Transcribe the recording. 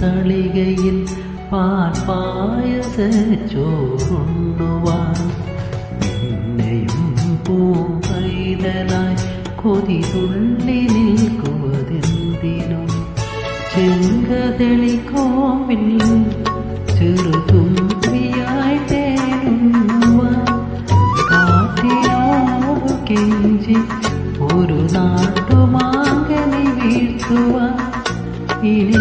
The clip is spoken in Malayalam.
തളികയിൽ പാൽപായസ ചോറുണ്ണുവാൻ പിന്നെയും പൂവൈതലായി കൊതിതുള്ളി നിൽക്കുവതെന്തിനും ചെങ്കതളി കോമ്പിൽ ചെറുതുമ്പിയായി തേടുവാൻ കാറ്റിനോടു കെഞ്ചി ഒരു നാട്ടുമാങ്കനി വീഴ്ത്തുവാൻ ഇനി